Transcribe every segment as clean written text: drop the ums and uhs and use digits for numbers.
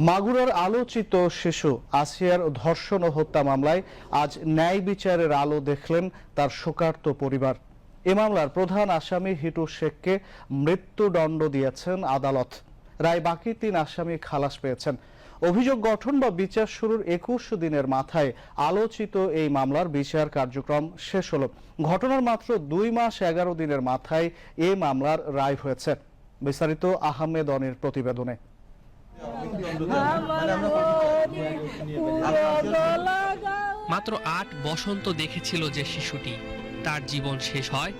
মাগুরার আলোচিত শিশু আসিয়ার ধর্ষণ ও হত্যা মামলায় আজ ন্যায় বিচারের আলো দেখলেন তার শোকার্ত পরিবার। এ মামলার প্রধান আসামি হিটু শেখকে মৃত্যুদণ্ড দিয়েছেন আদালত। রায় বাকি ৩ আসামি খালাস পেয়েছেন। অভিযোগ গঠন বা বিচার শুরুর ২১ দিনের মাথায় আলোচিত এই মামলার বিচার কার্যক্রম শেষ হল। ঘটনার মাত্র ২ মাস ১১ দিনের মাথায় এ মামলার রায় হয়েছে। বিস্তারিত আহমেদ অনির প্রতিবেদনে। মাত্র ৮ বসন্ত দেখেছিল যে শিশুটি, তার জীবন শেষ হয়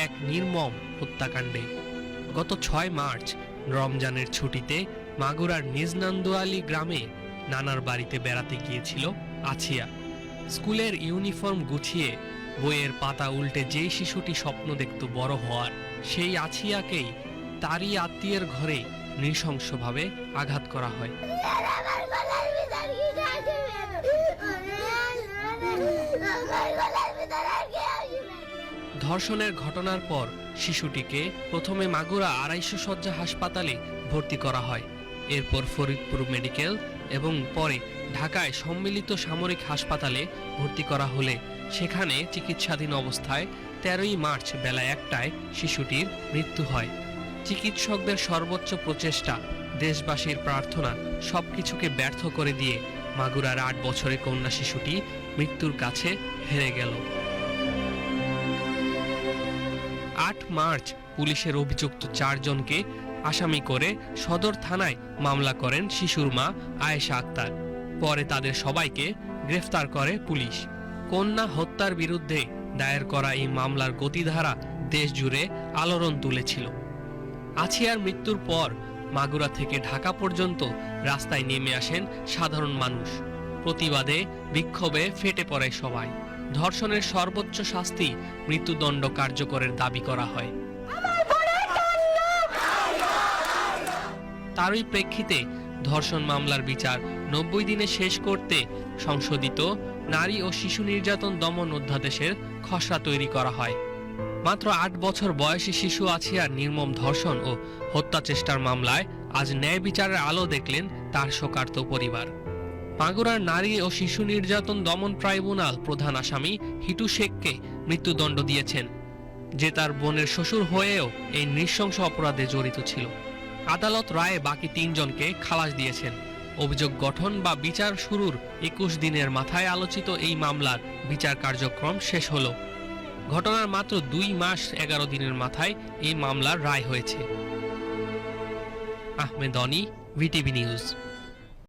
এক নির্মম হত্যাকাণ্ডে। গত ৬ মার্চ রমজানের ছুটিতে মাগুরার নিজনান্দুয়ালি গ্রামে নানার বাড়িতে বেড়াতে গিয়েছিল আছিয়া। স্কুলের ইউনিফর্ম গুছিয়ে বইয়ের পাতা উল্টে যেই শিশুটি স্বপ্ন দেখত বড় হওয়ার, সেই আছিয়াকেই তারই আত্মীয়ের ঘরে নৃশংসভাবে আঘাত করা হয়। ধর্ষণের ঘটনার পর শিশুটিকে প্রথমে মাগুরা ২৫০ শয্যা হাসপাতালে ভর্তি করা হয়। এরপর ফরিদপুর মেডিকেল এবং পরে ঢাকায় সম্মিলিত সামরিক হাসপাতালে ভর্তি করা হলে সেখানে চিকিৎসাধীন অবস্থায় ১৩ই মার্চ বেলা ১টায় শিশুটির মৃত্যু হয়। চিকিৎসকদের সর্বোচ্চ প্রচেষ্টা, দেশবাসীর প্রার্থনা সবকিছুকে ব্যর্থ করে দিয়ে মাগুরার ৮ বছরের কন্যা শিশুটি মৃত্যুর কাছে হেরে গেল। ৮ মার্চ পুলিশের অভিযুক্ত ৪ জনকে আসামি করে সদর থানায় মামলা করেন শিশুর মা আয়েশা আক্তার। পরে তাদের সবাইকে গ্রেফতার করে পুলিশ। কন্যা হত্যার বিরুদ্ধে দায়ের করা এই মামলার গতিধারা দেশ জুড়ে আলোড়ন তুলেছিল। আছিয়ার মৃত্যুর পর মাগুরা থেকে ঢাকা পর্যন্ত রাস্তায় নেমে আসেন সাধারণ মানুষ। প্রতিবাদে বিক্ষোভে ফেটে পড়ে সবাই। ধর্ষণের সর্বোচ্চ শাস্তি মৃত্যুদণ্ড কার্যকরের দাবি করা হয়। তারই প্রেক্ষিতে ধর্ষণ মামলার বিচার ৯০ দিনে শেষ করতে সংশোধিত নারী ও শিশু নির্যাতন দমন অধ্যাদেশের খসড়া তৈরি করা হয়। মাত্র ৮ বছর বয়সী শিশু আছিয়ার নির্মম ধর্ষণ ও হত্যা চেষ্টার মামলায় আজ ন্যায় বিচারের আলো দেখলেন তার শোকার্ত পরিবার। মাগুরার নারী ও শিশু নির্যাতন দমন ট্রাইব্যুনাল প্রধান আসামি হিটু শেখকে মৃত্যুদণ্ড দিয়েছেন, যে তার বোনের শ্বশুর হয়েও এই নৃশংস অপরাধে জড়িত ছিল। আদালত রায়ে বাকি ৩ জনকে খালাস দিয়েছেন। অভিযোগ গঠন বা বিচার শুরুর ২১ দিনের মাথায় আলোচিত এই মামলার বিচার কার্যক্রম শেষ হল। ঘটনার মাত্র ২ মাস ১১ দিনের মাথায় এই মামলার রায় হয়েছে। আহমেদ অনি, ভিটিভি নিউজ।